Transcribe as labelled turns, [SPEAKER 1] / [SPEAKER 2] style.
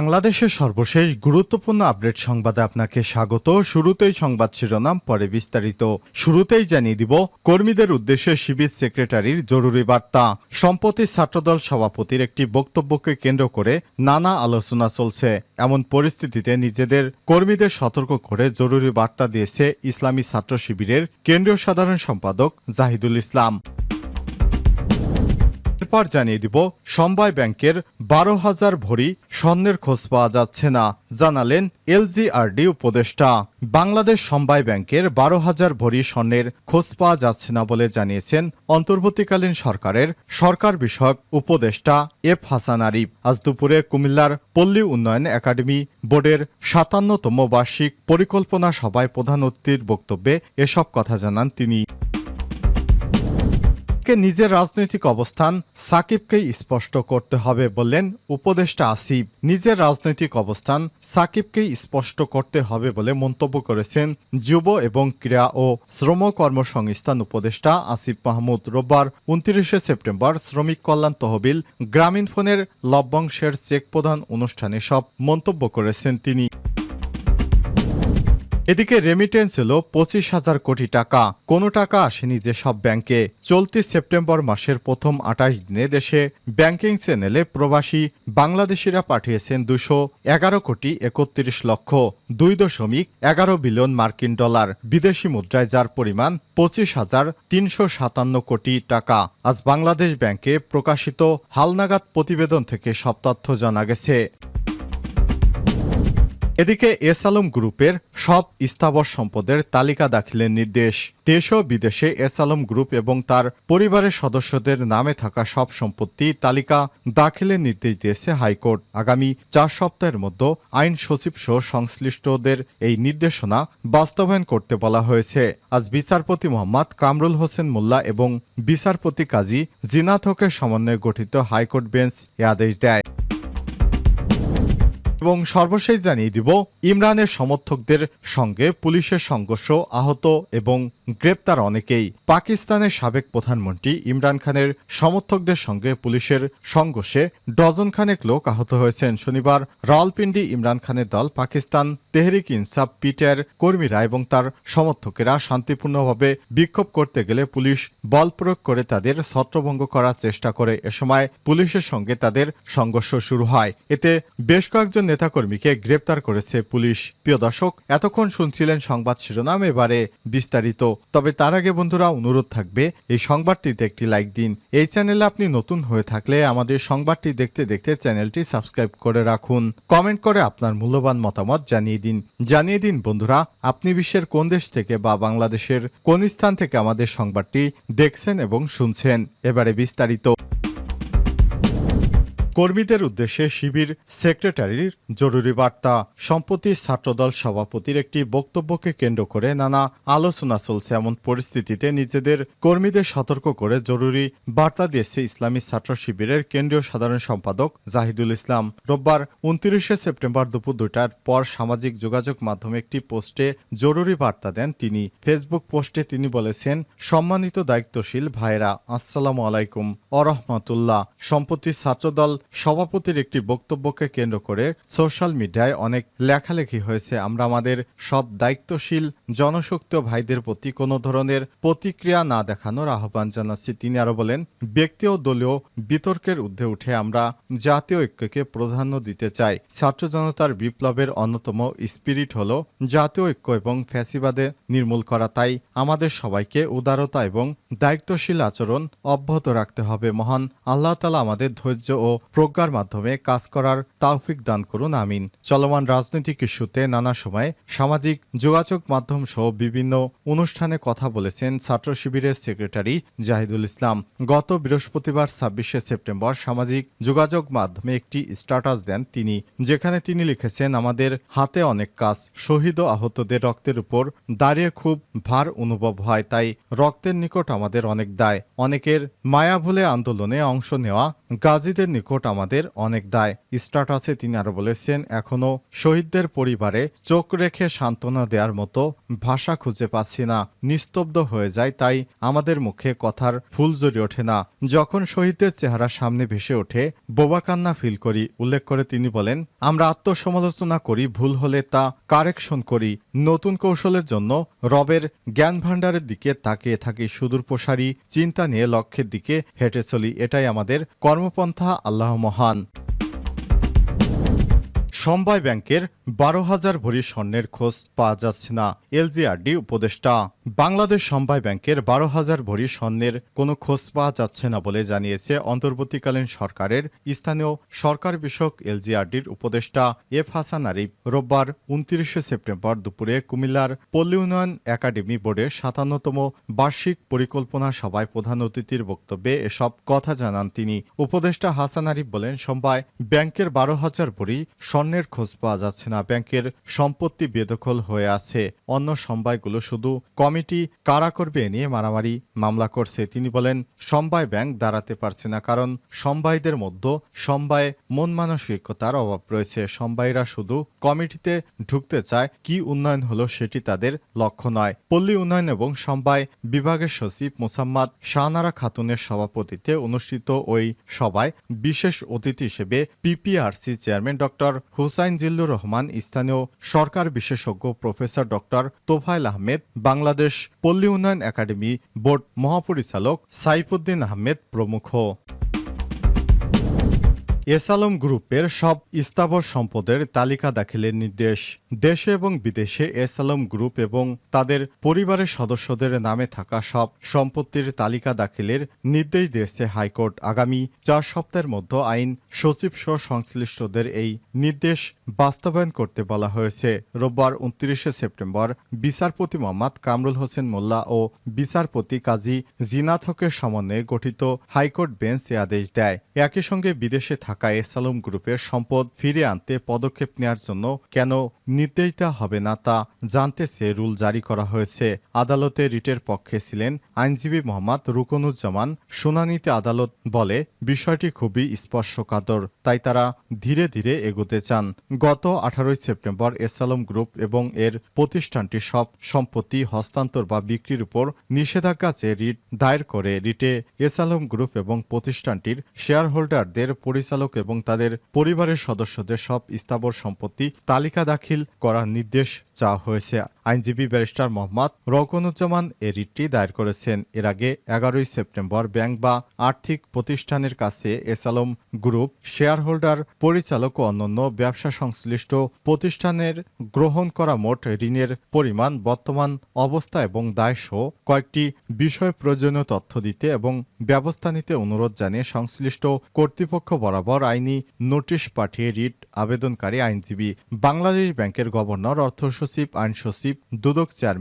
[SPEAKER 1] বাংলাদেশের সর্বশেষ গুরুত্বপূর্ণ আপডেট সংবাদে আপনাকে স্বাগত। শুরুতেই সংবাদ শিরোনাম, পরে বিস্তারিত। শুরুতেই জানিয়ে দিব কর্মীদের উদ্দেশ্যে শিবির সেক্রেটারির জরুরি বার্তা। সম্প্রতি ছাত্রদল সভাপতির একটি বক্তব্যকে কেন্দ্র করে নানা আলোচনা চলছে। এমন পরিস্থিতিতে নিজেদের কর্মীদের সতর্ক করে জরুরি বার্তা দিয়েছে ইসলামী ছাত্র শিবিরের কেন্দ্রীয় সাধারণ সম্পাদক জাহিদুল ইসলাম। এরপর জানিয়ে দিব সমবায় ব্যাংকের 12,000 ভরি স্বর্ণের খোঁজ পাওয়া যাচ্ছে না, জানালেন এলজিআরডি উপদেষ্টা। বাংলাদেশ সমবায় ব্যাংকের 12,000 ভরি স্বর্ণের খোঁজ পাওয়া যাচ্ছে না বলে জানিয়েছেন অন্তর্বর্তীকালীন সরকারের সরকার বিষয়ক উপদেষ্টা এফ হাসান আরিফ। আজ দুপুরে কুমিল্লার পল্লী উন্নয়ন একাডেমি বোর্ডের 57তম বার্ষিক পরিকল্পনা সভায় প্রধান অতিথির বক্তব্যে এসব কথা জানান তিনি। নিজের রাজনৈতিক অবস্থান সাকিবকেই স্পষ্ট করতে হবে বললেন উপদেষ্টা আসিফ। নিজের রাজনৈতিক অবস্থান সাকিবকেই স্পষ্ট করতে হবে বলে মন্তব্য করেছেন যুব এবং ক্রীড়া ও শ্রম কর্মসংস্থান উপদেষ্টা আসিফ মাহমুদ। রোববার 29 সেপ্টেম্বর শ্রমিক কল্যাণ তহবিল গ্রামীণফোনের লভ্যাংশের চেক প্রদান অনুষ্ঠানে সব মন্তব্য করেছেন তিনি। এদিকে রেমিটেন্স হল 25,000 কোটি টাকা। কোনো টাকা আসেনি যেসব ব্যাংকে। চলতি সেপ্টেম্বর মাসের প্রথম 28 দিনে দেশে ব্যাংকিং চ্যানেলে প্রবাসী বাংলাদেশিরা পাঠিয়েছেন 211 কোটি 31 লক্ষ 2.11 বিলিয়ন মার্কিন ডলার বিদেশি মুদ্রায়, যার পরিমাণ 25,357 কোটি টাকা। আজ বাংলাদেশ ব্যাংকে প্রকাশিত হালনাগাদ প্রতিবেদন থেকে সব তথ্য জানা গেছে। এদিকে এস আলম গ্রুপের সব স্থাবর সম্পদের তালিকা দাখিলের নির্দেশ। দেশ ও বিদেশে এস আলম গ্রুপ এবং তার পরিবারের সদস্যদের নামে থাকা সব সম্পত্তি তালিকা দাখিলের নির্দেশ দিয়েছে হাইকোর্ট। আগামী 4 সপ্তাহের মধ্যে আইন সচিব সহ সংশ্লিষ্টদের এই নির্দেশনা বাস্তবায়ন করতে বলা হয়েছে। আজ বিচারপতি মোহাম্মদ কামরুল হোসেন মোল্লা এবং বিচারপতি কাজী জিনাত হকের সমন্বয়ে গঠিত হাইকোর্ট বেঞ্চ এ আদেশ দেয়। এবং সর্বশেষ জানিয়ে দিব ইমরানের সমর্থকদের সঙ্গে পুলিশের সংঘর্ষ, আহত এবং গ্রেপ্তার অনেকেই। পাকিস্তানের সাবেক প্রধানমন্ত্রী ইমরান খানের সমর্থকদের সঙ্গে পুলিশের সংঘর্ষে ডজন খানেক লোক আহত হয়েছেন। শনিবার রাওয়ালপিন্ডি ইমরান খানের দল পাকিস্তান তেহরিক ইনসাফ পিটিআইর কর্মীরা এবং তার সমর্থকেরা শান্তিপূর্ণভাবে বিক্ষোভ করতে গেলে পুলিশ বল প্রয়োগ করে তাদের ছত্রভঙ্গ করার চেষ্টা করে। এ সময় পুলিশের সঙ্গে তাদের সংঘর্ষ শুরু হয়। এতে বেশ কয়েকজন নেতাকর্মীকে গ্রেপ্তার করেছে পুলিশ। প্রিয় দর্শক, এতক্ষণ শুনছিলেন সংবাদ শিরোনাম, এবারে বিস্তারিত। তবে তার আগে বন্ধুরা অনুরোধ থাকবে এই সংবাদটিতে একটি লাইক দিন। এই চ্যানেলে আপনি নতুন হয়ে থাকলে আমাদের সংবাদটি দেখতে দেখতে চ্যানেলটি সাবস্ক্রাইব করে রাখুন। কমেন্ট করে আপনার মূল্যবান মতামত জানিয়ে দিন বন্ধুরা, আপনি বিশ্বের কোন দেশ থেকে বা বাংলাদেশের কোন স্থান থেকে আমাদের সংবাদটি দেখছেন এবং শুনছেন। এবারে বিস্তারিত। কর্মীদের উদ্দেশ্যে শিবির সেক্রেটারির জরুরি বার্তা। সম্প্রতি ছাত্রদল সভাপতির একটি বক্তব্যকে কেন্দ্র করে নানা আলোচনা চলছে। এমন পরিস্থিতিতে নিজেদের কর্মীদের সতর্ক করে জরুরি বার্তা দিয়েছে ইসলামী ছাত্র শিবিরের কেন্দ্রীয় সাধারণ সম্পাদক জাহিদুল ইসলাম। রোববার 29 সেপ্টেম্বর দুপুর 2টার পর সামাজিক যোগাযোগ মাধ্যমে একটি পোস্টে জরুরি বার্তা দেন তিনি। ফেসবুক পোস্টে তিনি বলেছেন, সম্মানিত দায়িত্বশীল ভাইরা, আসসালামু আলাইকুম ওয়া রাহমাতুল্লাহ। সম্প্রতি ছাত্রদল সভাপতির একটি বক্তব্যকে কেন্দ্র করে সোশ্যাল মিডিয়ায় অনেক লেখালেখি হয়েছে। আমরা আমাদের সব দায়িত্বশীল জনশক্তি ভাইদের প্রতি কোনো ধরনের প্রতিক্রিয়া না দেখানোর আহ্বান জানাচ্ছি। তিনি আরো বলেন, ব্যক্তি ও দলীয় বিতর্কের ঊর্ধ্বে উঠে আমরা জাতীয় ঐক্যকে প্রাধান্য দিতে চাই। ছাত্র জনতার বিপ্লবের অন্যতম স্পিরিট হল জাতীয় ঐক্য এবং ফ্যাসিবাদে নির্মূল করা। তাই আমাদের সবাইকে উদারতা এবং দায়িত্বশীল আচরণ অব্যাহত রাখতে হবে। মহান আল্লাহ তাআলা আমাদের ধৈর্য ও প্রজ্ঞার মাধ্যমে কাজ করার তৌফিক দান করুন, আমিন। চলমান রাজনৈতিক ইস্যুতে নানা সময় সামাজিক যোগাযোগ মাধ্যম সহ বিভিন্ন অনুষ্ঠানে কথা বলেছেন ছাত্র শিবিরের সেক্রেটারি জাহিদুল ইসলাম। গত বৃহস্পতিবার 26 সেপ্টেম্বর সামাজিক যোগাযোগ মাধ্যমে একটি স্ট্যাটাস দেন তিনি, যেখানে তিনি লিখেছেন, আমাদের হাতে অনেক কাজ। শহীদ ও আহতদের রক্তের উপর দাঁড়িয়ে খুব ভার অনুভব হয়। তাই রক্তের নিকট আমাদের অনেক দায়। অনেকের মায়া ভুলে আন্দোলনে অংশ নেওয়া গাজীদের নিকট আমাদের অনেক দায়। স্ট্যাটাসে তিনি আরো বলেছেন, এখনো শহীদদের পরিবারে চোখ রেখে সান্ত্বনা দেওয়ার মতো ভাষা খুঁজে পাচ্ছি না। নিস্তব্ধ হয়ে যায়, তাই আমাদের মুখে কথার ফুল জড়িয়ে ওঠে না। যখন শহীদদের চেহারা সামনে ভেসে ওঠে বোবা কান্না ফিল করি। উল্লেখ করে তিনি বলেন, আমরা আত্মসমালোচনা করি, ভুল হলে তা কারেকশন করি। নতুন কৌশলের জন্য রবের জ্ঞান ভাণ্ডারের দিকে তাকিয়ে থাকি। সুদূর প্রসারী চিন্তা নিয়ে লক্ষ্যের দিকে হেঁটে চলি। এটাই আমাদের কর্মপন্থা। আল্লাহ মহান। সমবায় ব্যাংকের 12,000 ভরি স্বর্ণের খোঁজ পাওয়া যাচ্ছে না, এলজিআরডি উপদেষ্টা। বাংলাদেশ সমবায় ব্যাংকের 12,000 ভরি স্বর্ণের কোনো খোঁজ পাওয়া যাচ্ছে না বলে জানিয়েছে অন্তর্বর্তীকালীন সরকারের স্থানীয় সরকার বিষয়ক এলজিআরডির উপদেষ্টা এফ হাসান আরিফ রোববার 29 সেপ্টেম্বর দুপুরে কুমিল্লার পল্লী উন্নয়ন একাডেমি বোর্ডের 57তম বার্ষিক পরিকল্পনা সভায় প্রধান অতিথির বক্তব্যে এসব কথা জানান তিনি। উপদেষ্টা হাসান আরিফ বলেন, সমবায় ব্যাংকের 12,000 ভরি স্বর্ণের খোঁজ পাওয়া যাচ্ছে না। ব্যাংকের সম্পত্তি বেদখল হয়ে আছে। অন্য সমবায়গুলো শুধু কমিটি কারা করবে নিয়ে মারামারি মামলা করছে। তিনি বলেন, সমবায় ব্যাংক দাঁড়াতে পারছে না, কারণ সমবায়ীদের মধ্যে সমবায় মন মানসিকতার অভাব রয়েছে। সমবায়ীরা শুধু কমিটিতে ঢুকতে চায়, কি উন্নয়ন হলো সেটি তাদের লক্ষ্য নয়। পল্লী উন্নয়ন এবং সমবায় বিভাগের সচিব মোসাম্মদ শাহনারা খাতুনের সভাপতিত্বে অনুষ্ঠিত ওই সভায় বিশেষ অতিথি হিসেবে PPRC chairman doctor Hussain Zillur Rahman, স্থানীয় সরকার বিশেষজ্ঞ প্রফেসর ডক্টর তোফায়েল আহমেদ, বাংলাদেশ পল্লী উন্নয়ন একাডেমি বোর্ড মহাপরিচালক সাইফুদ্দিন আহমেদ প্রমুখ। এসালম গ্রুপের সব স্থাবর সম্পদের তালিকা দাখিলের নির্দেশ। দেশে এবং বিদেশে এসালম গ্রুপ এবং তাদের পরিবারের সদস্যদের নামে থাকা সব সম্পত্তির তালিকা দাখিলের নির্দেশ দিয়েছে হাইকোর্ট। আগামী 4 সপ্তাহের মধ্যে আইন সচিব সহ সংশ্লিষ্টদের এই নির্দেশ বাস্তবায়ন করতে বলা হয়েছে। রোববার 29 সেপ্টেম্বর বিচারপতি মোহাম্মদ কামরুল হোসেন মোল্লা ও বিচারপতি কাজী জিনাত হকের সমন্বয়ে গঠিত হাইকোর্ট বেঞ্চ এ আদেশ দেয়। একই সঙ্গে বিদেশে থাকা এসালম গ্রুপের সম্পদ ফিরিয়ে আনতে পদক্ষেপ নেওয়ার জন্য কেন নির্দেশ দেওয়া হবে না তা জানতে চেয়ে রুল জারি করা হয়েছে। আদালতে রিটের পক্ষে ছিলেন আইনজীবী মোহাম্মদ রুকনুজ্জামান। শুনানিতে আদালত বলে, বিষয়টি খুবই স্পর্শকাতর, তাই তারা ধীরে ধীরে এগোতে চান। গত 18 সেপ্টেম্বর এসালম গ্রুপ এবং এর প্রতিষ্ঠানটির সব সম্পত্তি হস্তান্তর বা বিক্রির উপর নিষেধাজ্ঞা চেয়ে রিট দায়ের করে। রিটে এসালম গ্রুপ এবং প্রতিষ্ঠানটির শেয়ার হোল্ডারদের, পরিচালক এবং তাদের পরিবারের সদস্যদের সব স্থাবর সম্পত্তি তালিকা দাখিল করার নির্দেশ চাওয়া হয়েছে। আইনজীবী ব্যারিস্টার মোহাম্মদ রওকনুজ্জামান এ রিটটি দায়ের করেছেন। এর আগে 11 সেপ্টেম্বর ব্যাংক বা আর্থিক প্রতিষ্ঠানের কাছে এসালম গ্রুপ শেয়ার হোল্ডার, পরিচালক ও অন্যান্য ব্যবসা সংশ্লিষ্ট প্রতিষ্ঠানের গ্রহণ করা মোট ঋণের পরিমাণ, বর্তমান অবস্থা এবং দায়সহ কয়েকটি বিষয়ে প্রয়োজনীয় তথ্য দিতে এবং ব্যবস্থা নিতে অনুরোধ জানিয়ে সংশ্লিষ্ট কর্তৃপক্ষ বরাবর আইনি নোটিশ পাঠিয়ে রিট আবেদনকারী আইনজীবী, বাংলাদেশ ব্যাংকের গভর্নর, অর্থ সচিব, আইন সচিব, দুদক চেয়ারম্যান,